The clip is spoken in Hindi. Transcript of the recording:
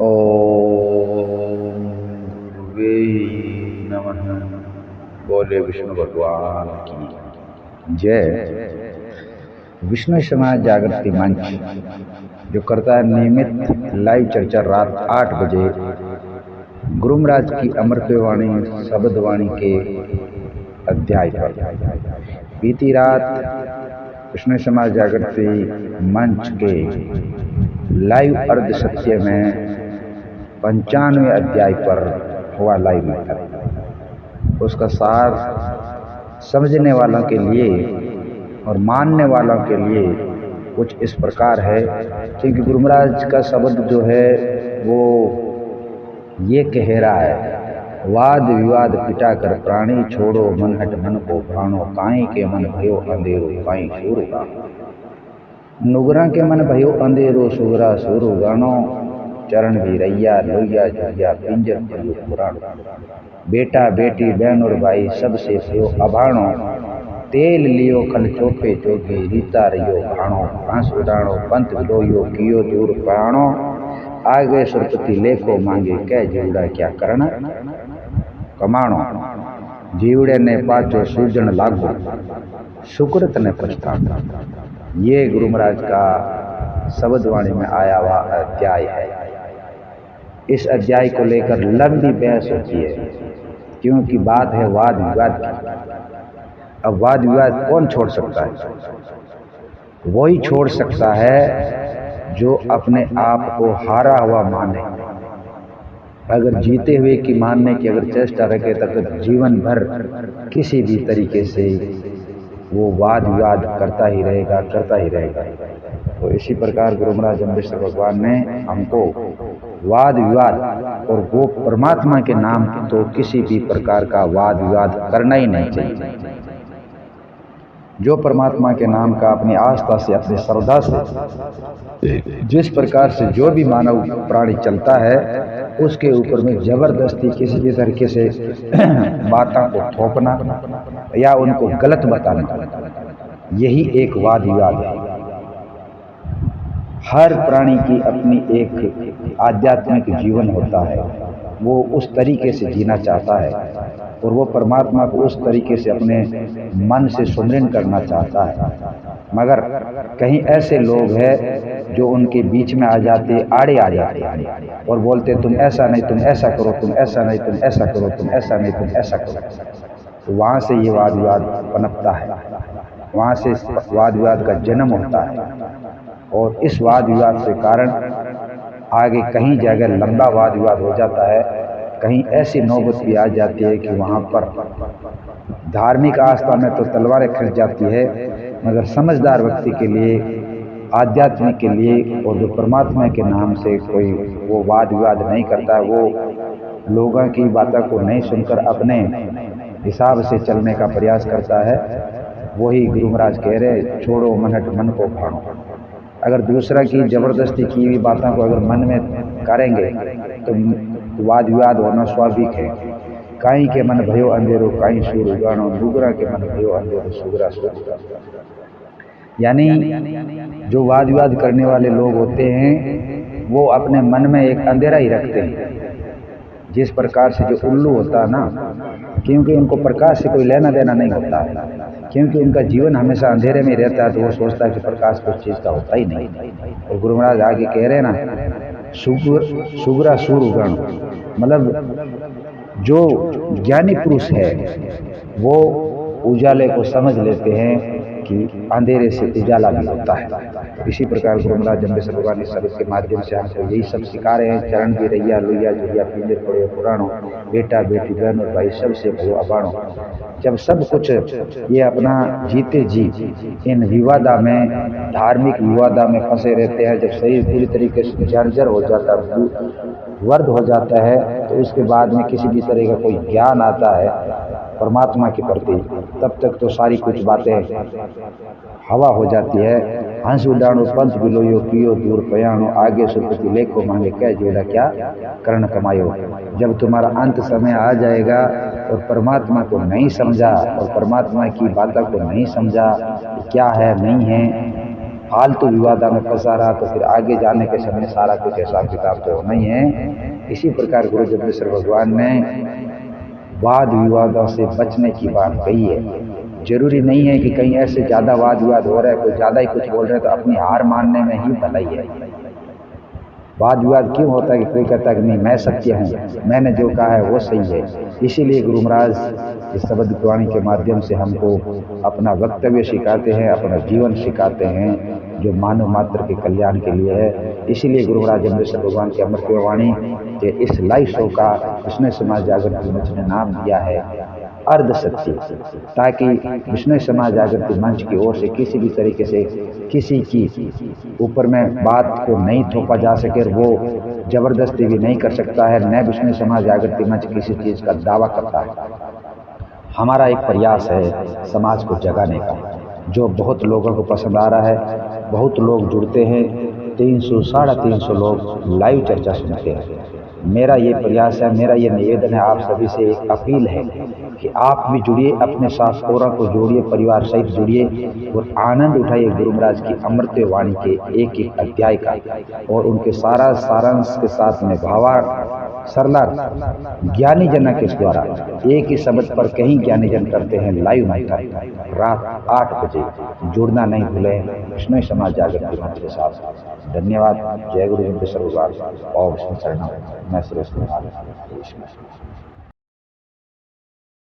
ओम गुरुवे नमः। बोले विष्णु भगवान की जय। विष्णु समाज जागृति मंच जो करता है नियमित लाइव चर्चा रात 8 बजे गुरु महाराज की अमृतवाणी शब्दवाणी के अध्याय पर। बीती रात विष्णु समाज जागृति मंच के लाइव अर्ध सत्य में 95वें अध्याय पर हुआ लाइव मैटर। उसका सार समझने वालों के लिए और मानने वालों के लिए कुछ इस प्रकार है, क्योंकि गुरु महाराज का शब्द जो है वो ये कह रहा है, वाद विवाद पिटा कर प्राणी छोड़ो मन हट मन को प्राणो काई के मन भयो अंधेरो काई शूर का। नुगरा के मन भयो अंधेरो सुगरा सूरु गानो चरण भी रैया लोहिया झुरिया पिंजर भयो पुराण। बेटा बेटी बहन और भाई सबसे भयो अभाणो तेल लियो खल चोपे चोगी रीता रहियो भाणो घास उड़ाणो पंथ विलोयो कियो दूर प्राणो आगे सुरपति लेखो मांगे कह जीवड़ा क्या करना कमाणो। जीवड़े ने पाचो सूजन लागो सुकृत ने पछताना। ये गुरु महाराज का शब्दवाणी में आया हुआ अध्याय है। इस अध्याय को लेकर लंबी बहस होती है, क्योंकि बात है वाद विवाद की। अब वाद विवाद कौन छोड़ सकता है? वही छोड़ सकता है जो अपने आप को हारा हुआ माने। अगर जीते हुए की मानने की अगर चेष्टा रखे तब जीवन भर किसी भी तरीके से वो वाद विवाद करता ही रहेगा। तो इसी प्रकार गुरु महाराज अम्बेश्वर भगवान ने हमको वाद विवाद और वो परमात्मा के नाम तो किसी भी प्रकार का वाद विवाद करना ही नहीं चाहिए। जो परमात्मा के नाम का अपनी आस्था से अपनी श्रद्धा से जिस प्रकार से जो भी मानव प्राणी चलता है उसके ऊपर में जबरदस्ती किसी भी तरीके से बातों को थोपना या उनको गलत बताना, यही एक वाद विवाद है। हर प्राणी की अपनी एक आध्यात्मिक जीवन होता है, वो उस तरीके से जीना चाहता है और वो परमात्मा को उस तरीके से अपने मन से सुमरन करना चाहता है। मगर कहीं ऐसे लोग हैं जो उनके बीच में आ जाते, आड़े आ जाते हैं और बोलते तुम ऐसा नहीं, तुम ऐसा करो, तुम ऐसा नहीं, तुम ऐसा करो, तुम ऐसा नहीं, तुम ऐसा करो। तो वहाँ से ये वाद विवाद पनपता है, वहाँ से वाद विवाद का जन्म होता है। और इस वाद विवाद के कारण आगे कहीं जगह लंबा वाद विवाद हो जाता है, कहीं ऐसी नौबत भी आ जाती है कि वहाँ पर धार्मिक आस्था में तो तलवारें खिंच जाती है, मगर समझदार व्यक्ति के लिए, आध्यात्मिक के लिए और जो परमात्मा के नाम से कोई वो वाद विवाद नहीं करता, वो लोगों की बातों को नहीं सुनकर अपने हिसाब से चलने का प्रयास करता है, वही गुरु महाराज कह रहे छोड़ो मन हट मन को भाणो। अगर दूसरा की जबरदस्ती की हुई बातों को अगर मन में करेंगे तो वाद विवाद होना स्वाभाविक है। काई के मन भयो अंधेरो काई सूर उगाणो नुगरा के मन भयो अंधेरो सुगरा सूर। यानी जो वाद विवाद करने वाले लोग होते हैं वो अपने मन में एक अंधेरा ही रखते हैं। जिस प्रकार से जो उल्लू होता है ना, क्योंकि उनको प्रकाश से कोई लेना देना नहीं होता है, क्योंकि उनका जीवन हमेशा अंधेरे में रहता है, तो वो सोचता है कि प्रकाश कुछ चीज़ का होता ही नहीं। और गुरु महाराज आगे कह रहे हैं ना, सुगरा सूर उगण, मतलब जो ज्ञानी पुरुष है वो उजाले को समझ लेते हैं कि अंधेरे से उजाला भी होता है। इसी प्रकार गुरु महाराज अम्बेश्वर भगवान इस शब्द के माध्यम से हमको यही सब सिखा रहे हैं। चरण भी रैया लोहिया झुरिया पिंजर पड़े पुराणो बेटा बेटी बहन और भाई सबसे भयो अबाणो। जब सब कुछ ये अपना जीते जी इन विवादा में, धार्मिक विवादा में फंसे रहते हैं, जब शरीर पूरी तरीके से जर्जर हो जाता है, वर्द हो जाता है, तो उसके बाद में किसी भी तरह का कोई ज्ञान आता है परमात्मा के प्रति, तब तक तो सारी कुछ बातें हवा हो जाती है। हंस उड़ाणो पंथ बिलोयो कियो दूर पयाणो आगे सुरपति लेखो मांगे कह जोड़ा क्या कर्ण कमायो। जब तुम्हारा अंत समय आ जाएगा और परमात्मा को नहीं समझा और परमात्मा की बातों को नहीं समझा क्या है नहीं है, फालतू विवादा में फंसा रहा तो फिर आगे जाने के समय सारा कुछ हिसाब किताब तो होना ही है। इसी प्रकार गुरु जगदीश्वर भगवान ने वाद विवादों से बचने की बात कही है। जरूरी नहीं है कि कहीं ऐसे ज्यादा वाद विवाद हो रहा है, कोई ज्यादा ही कुछ बोल रहे हैं तो अपनी हार मानने में ही भलाई है। वाद विवाद क्यों होता है कि कोई कहता है कि नहीं मैं सत्य हूँ, मैंने जो कहा है वो सही है। इसीलिए गुरु महाराज इस शब्द वाणी के माध्यम से हमको अपना वक्तव्य सिखाते हैं, अपना जीवन सिखाते हैं, जो मानव मात्र के कल्याण के लिए है। इसीलिए गुरु महाराज जम्बेश्वर भगवान की अमृत वाणी के इस लाइव शो का विष्णु समाज जागृति मंच ने नाम दिया है अर्ध सत्य, ताकि विष्णु समाज जागृति मंच की ओर से किसी भी तरीके से किसी की ऊपर में बात को नहीं थोपा जा सके और वो जबरदस्ती भी नहीं कर सकता है। न विष्णु समाज जागृति मंच किसी चीज का दावा करता है। हमारा एक प्रयास है समाज को जगाने का, जो बहुत लोगों को पसंद आ रहा है। बहुत लोग जुड़ते हैं, 300 350 लोग लाइव चर्चा सुनते हैं। मेरा ये प्रयास है, मेरा ये निवेदन है, आप सभी से एक अपील है कि आप भी जुड़िए, अपने साथ और को जोड़िए, परिवार सहित जुड़िए और आनंद उठाइए गुरु महाराज की अमृत वाणी के एक एक अध्याय का और उनके सारा सारांश के साथ में भावा सरला ज्ञानी जन के द्वारा एक ही शब्द पर कहीं ज्ञानी जन करते हैं लाइव नाइट रात 8 बजे। जुड़ना नहीं भूलें विष्णु समाज जागृति मंच के साथ। धन्यवाद। जय गुरु जम्बेश्वर भगवान और विष्णु शरणम। मैं सुरेश कुमार।